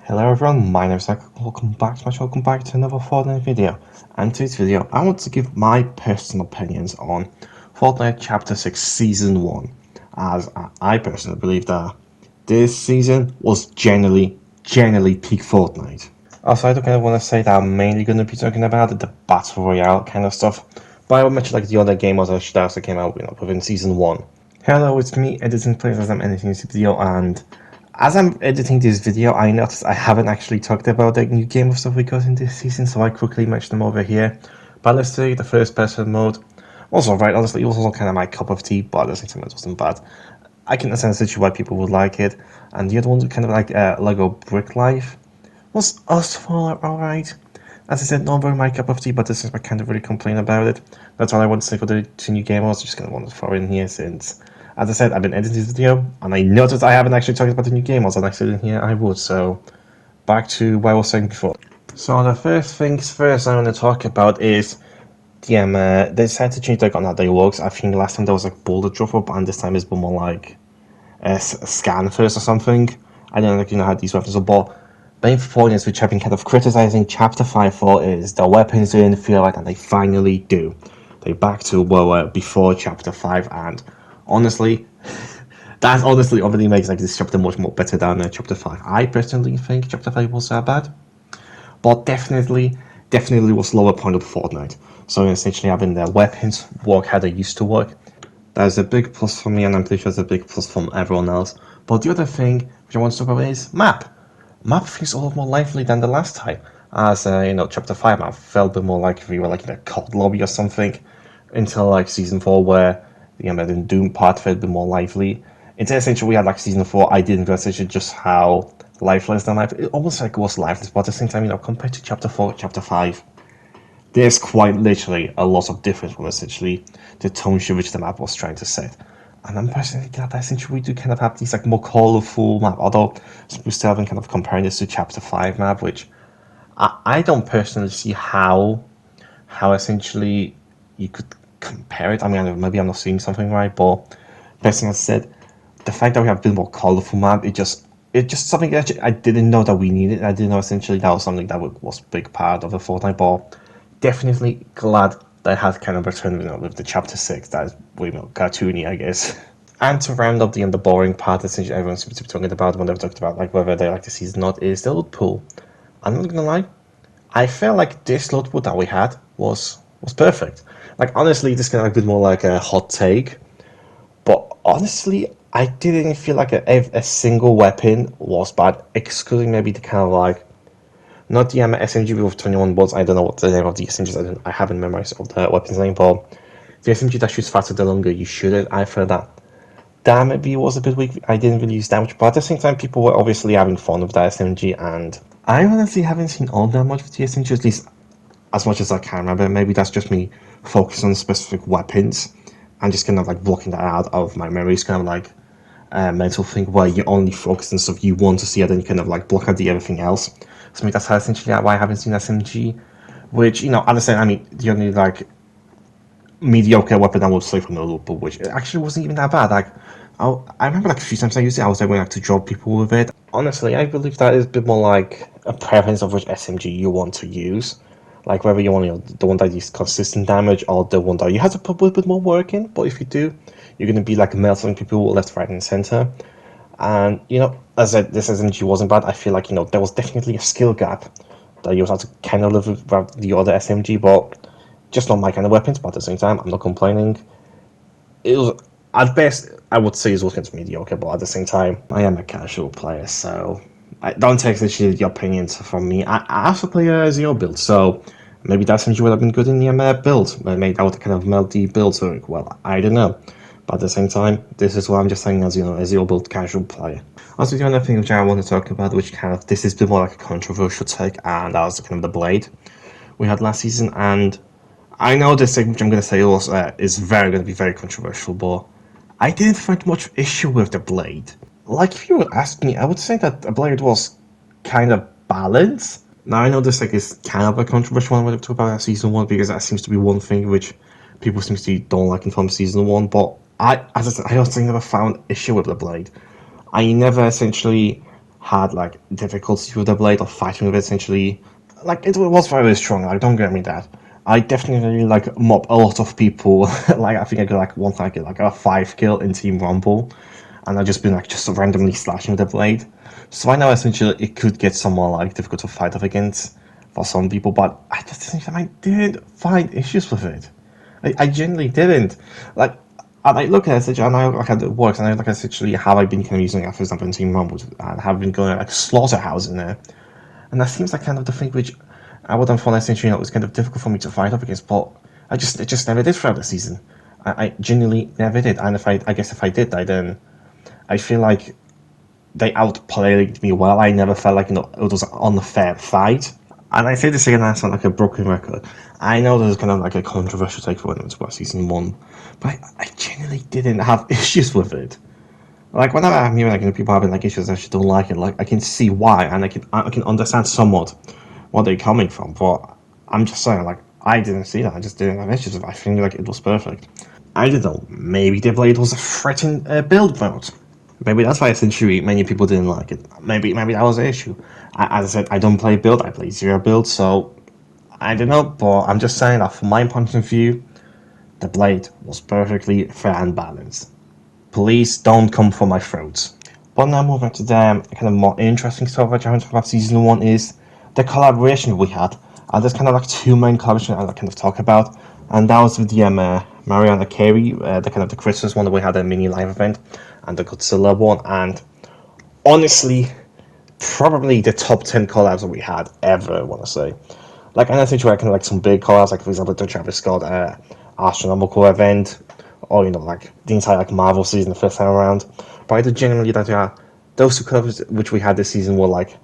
Hello everyone, my name is Zach. Welcome back to my channel, welcome back to another Fortnite video. And today's video, I want to give my personal opinions on Fortnite Chapter 6 Season 1. As I personally believe that this season was generally peak Fortnite. Also, I don't kind of want to say that I'm mainly going to be talking about the Battle Royale kind of stuff. But I will mention like the other game that also came out within Season 1. Hello, it's me, Editing Players, as I'm editing this video, and as I'm editing this video, I noticed I haven't actually talked about the new game of stuff we got in this season, so I quickly mentioned them over here. But let's say the first person mode was alright, honestly, it was also kind of my cup of tea, but at the same time it wasn't bad. I can understand why people would like it, and the other ones kind of like Lego Brick Life was also alright. As I said, not very my cup of tea, but this is I can't really complain about it. That's all I want to say for the two new game modes. Just gonna want to throw in here since, as I said, I've been editing this video, and I noticed I haven't actually talked about the new game modes, and I said in here I would, so back to what I was saying before. So the first things first I want to talk about is they decided to change like on how they works. I think last time there was like bullet drop up, and this time it's more like a scan first or something. I don't like how these weapons are, but main points which I've been kind of criticizing Chapter 5 for is the weapons didn't feel right, and they finally do. They back to where we were before Chapter 5, and honestly, that honestly already makes like this chapter much more better than Chapter 5. I personally think Chapter 5 was bad, but definitely was lower point of Fortnite. So essentially having the weapons work how they used to work, that is a big plus for me, and I'm pretty sure it's a big plus from everyone else. But the other thing which I want to talk about is map. Map feels a lot more lively than the last time. As Chapter 5 map felt a bit more like we were like in a cold lobby or something, until like Season 4 where the Doom part felt a bit more lively. Until essentially we had like Season 4, I didn't realize just how lifeless the map. It almost like it was lifeless, but at the same time, compared to Chapter 4, Chapter 5, there's quite literally a lot of difference from essentially the tone shift which the map was trying to set. And I'm personally glad that essentially we do kind of have these like more colourful map, although we still haven't kind of comparing this to Chapter 5 map, which I don't personally see how essentially you could compare it. I mean, maybe I'm not seeing something right, but personally said, the fact that we have a bit more colourful map, it just something that I didn't know that we needed. I didn't know essentially that was something that was a big part of the Fortnite, but definitely glad that it has kind of returned with the Chapter 6. That is way more cartoony, I guess. And to round up the boring part, essentially everyone seems to be talking about when they've talked about like whether they like the season or not, is the loot pool. I'm not gonna lie, I felt like this loot pool that we had was perfect. Like honestly, this kind of a bit more like a hot take, but honestly, I didn't feel like a single weapon was bad, excluding maybe the kind of like, not the SMG with 21 bullets. I don't know what the name of the SMG is. I haven't memorized all the weapons name, but the SMG that shoots faster the longer you shoot it, I felt that maybe was a bit weak. I didn't really use damage, but at the same time, people were obviously having fun with that SMG, and I honestly haven't seen all that much with the SMG, at least as much as I can remember. Maybe that's just me focusing on specific weapons and just kind of like blocking that out of my memory. It's kind of like a mental thing where you only focus on stuff you want to see, and then you kind of like block out the everything else. So I mean, that's how essentially why I haven't seen SMG, which understand. I mean, the only like mediocre weapon I would say from the loop, which actually wasn't even that bad. Like, I remember like a few times I used it, I was able to drop people with it. Honestly, I believe that is a bit more like a preference of which SMG you want to use. Like whether you want the one that is consistent damage or the one that you have to put a bit more work in. But if you do, you're gonna be like melting people left, right, and center. And as I said, this SMG wasn't bad. I feel like there was definitely a skill gap that you had to kind of live with the other SMG, but just not my kind of weapons. But at the same time, I'm not complaining. It was at best I would say it was kind of mediocre, but at the same time, I am a casual player, so I don't take the opinions from me. I also play a zero build, so maybe that SMG would have been good in the build. Maybe that would kind of melt the build. So well, I don't know. But at the same time, this is what I'm just saying as a zero build casual player. Also, the other thing which I want to talk about, which kind of this is a bit more like a controversial take, and that was kind of the blade we had last season. And I know this thing which I'm going to say is going to be very controversial, but I didn't find much issue with the blade. Like if you would ask me, I would say that the blade was kind of balanced. Now I know this is kind of a controversial one when we talk about season 1, because that seems to be one thing which people seem to don't like from season 1, but as I said, I also never found issue with the blade. I never essentially had like difficulty with the blade or fighting with it essentially. Like it was very strong. Like don't get me that. I definitely like mob a lot of people. Like I think I got like one time I get like a 5 kill in Team Rumble, and I've just been like just randomly slashing with the blade. So I know essentially it could get somewhat like difficult to fight up against for some people, but I just think I didn't find issues with it. I genuinely didn't. Like, and I look at it and I look at it works, and I look at essentially how I've been kind of using it, for example, in Team Rumble, and have been going like slaughterhouse in there. And that seems like kind of the thing which I would have found essentially it was kind of difficult for me to fight up against, but it just never did throughout the season. I genuinely never did, and I guess if I did, I feel like they outplayed me well. I never felt like it was an unfair fight. And I say this again, I sound like a broken record. I know there's kind of like a controversial take for when it was about season 1, but I genuinely didn't have issues with it. Like whenever I'm hearing like people having like issues, I actually don't like it. Like I can see why, and I can understand somewhat what they're coming from. But I'm just saying, like I didn't see that. I just didn't have issues with it. I think like it was perfect. I don't know. Maybe the blade was a threatened build mode. Maybe that's why essentially many people didn't like it. Maybe that was the issue. As I said, I don't play build. I play zero build. So I don't know. But I'm just saying that from my point of view, the blade was perfectly fair and balanced. Please don't come for my throat. But now moving to the kind of more interesting stuff which I want to talk about season 1 is the collaboration we had. And there's kind of like two main collaborations I kind of talk about, and that was with the Mariana Carey, the kind of the Christmas one that we had a mini live event, and the Godzilla one. And honestly, probably the top 10 collabs that we had ever. I want to say, like, and I think we're kind of like some big collabs, like for example the Travis Scott astronomical event, or like the entire like Marvel season the first time around. But I do genuinely that those two covers which we had this season were like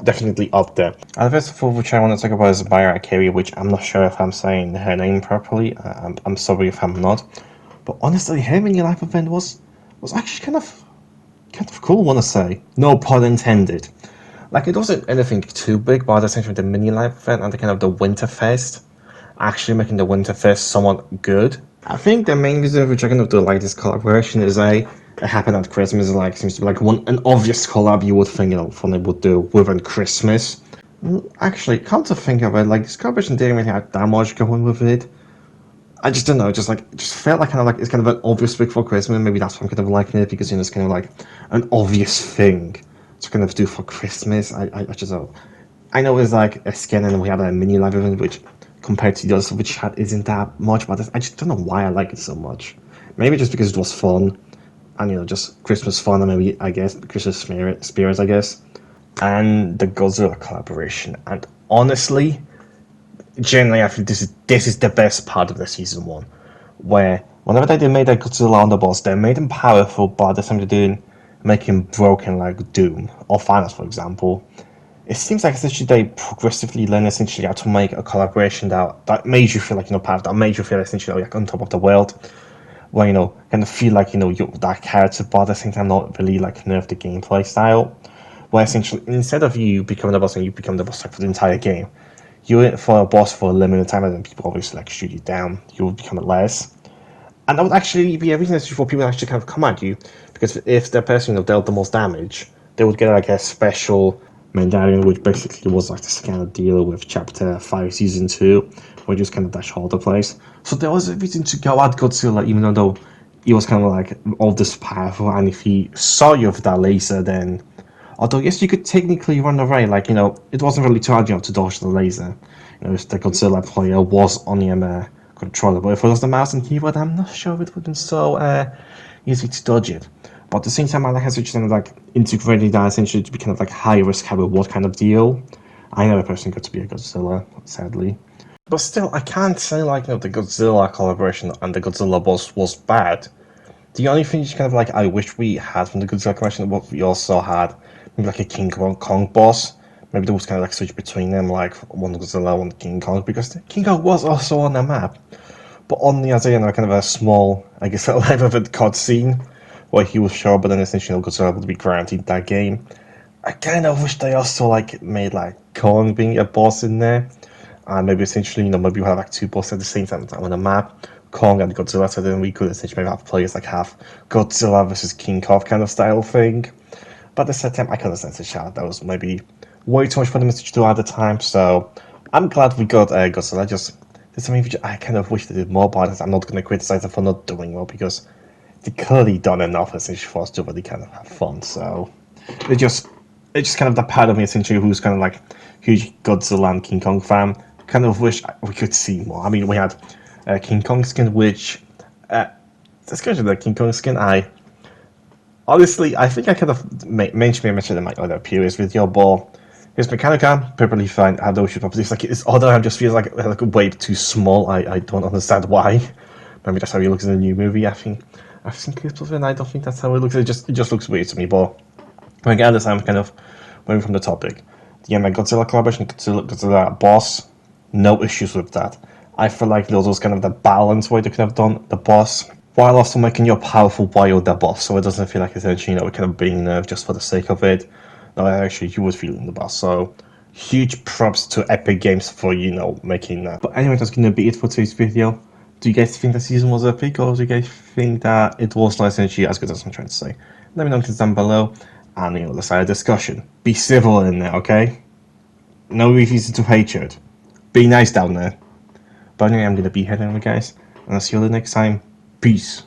definitely up there. And the first of all, which I want to talk about is Mariah Carey, which I'm not sure if I'm saying her name properly. I'm sorry if I'm not. But honestly, her mini live event was actually kind of cool. I want to say, no pun intended. Like it wasn't anything too big, but essentially the mini live event and the kind of the Winterfest actually making the Winterfest somewhat good. I think the main reason which I kind of do like this collaboration is it happened at Christmas. Like seems to be like an obvious collab you would think Fortnite would do within Christmas. Actually, come to think of it, like this collaboration didn't really have that much going with it. I just don't know, just felt like kind of like it's kind of an obvious pick for Christmas. Maybe that's why I'm kind of liking it because it's kind of like an obvious thing to kind of do for Christmas. I just don't. I know it's like a skin and we have a mini live event which compared to the other stuff which had isn't that much, but I just don't know why I like it so much. Maybe just because it was fun and just Christmas fun and maybe I guess Christmas spirits I guess. And the Godzilla collaboration. And honestly, generally I think this is the best part of the season 1. Where whenever they made that Godzilla on the boss, they made him powerful, but at the same time they didn't make him broken like Doom or Thanos, for example. It seems like essentially they progressively learn essentially how to make a collaboration that made you feel like part of that made you feel essentially like on top of the world, where kind of feel like you're that character, but at the same time not really like nerf the gameplay style. Where essentially instead of you becoming the boss and you become the boss like for the entire game, you're in for a boss for a limited time and then people obviously like shoot you down. You will become less. And that would actually be a reason for people to actually kind of come at you, because if the person dealt the most damage, they would get like a special medallion, which basically was like this kind of deal with Chapter 5 Season 2, where you just kind of dash all the place. So there was a reason to go at Godzilla, even though he was kind of like all this powerful, and if he saw you with that laser, then although yes, you could technically run away, like it wasn't really too hard to dodge the laser. If the Godzilla player was on the controller, but if it was the mouse and keyboard, I'm not sure it would have been so easy to dodge it. But at the same time, I like how it's kind of like integrated that essentially to be kind of like high risk, high reward kind of deal. I never personally got to be a Godzilla, sadly. But still, I can't say like the Godzilla collaboration and the Godzilla boss was bad. The only thing kind of like I wish we had from the Godzilla collaboration, what we also had, maybe like a King Kong boss. Maybe there was kind of like switch between them, like one Godzilla, one King Kong, because King Kong was also on the map. But only as a kind of a small, I guess, a live event cutscene where he was sure, but then essentially Godzilla would be guaranteed that game. I kind of wish they also like made like Kong being a boss in there, and maybe essentially maybe we have like two bosses at the same time on the map, Kong and Godzilla. So then we could essentially maybe have players like have Godzilla versus King Kong kind of style thing. But at the same time, I couldn't stand the shout. That was maybe way too much for the message to do at the time. So I'm glad we got Godzilla. Just there's something which I kind of wish they did more about it. I'm not going to criticize them for not doing well because they clearly done enough essentially for us to really kind of have fun. So it's just kind of the part of me essentially who's kind of like huge Godzilla and King Kong fan. Kind of wish we could see more. I mean, we had King Kong skin, which let's go to the King Kong skin. Honestly, I think I kind of mentioned it in my other previous video, but his Mechanica perfectly fine. I have no issues. It's like his other arm just feels like way too small. I don't understand why. Maybe that's how he looks in the new movie. I think I've seen clips of it, and I don't think that's how it looks. It just looks weird to me. But regardless, I'm kind of moving from the topic. The Godzilla collaboration, Godzilla boss, no issues with that. I feel like there was kind of the balance way they could have done the boss, while also making you powerful while the boss, so it doesn't feel like essentially, kind of being nerfed just for the sake of it. No, actually, you was feeling the boss, so huge props to Epic Games for, making that. But anyway, that's gonna be it for today's video. Do you guys think the season was epic, or do you guys think that it was not essentially as good as I'm trying to say? Let me know in the comments down below, and let's have a discussion. Be civil in there, okay? No reason to hatred. Be nice down there. But anyway, I'm gonna be heading over, guys, and I'll see you all the next time. Peace.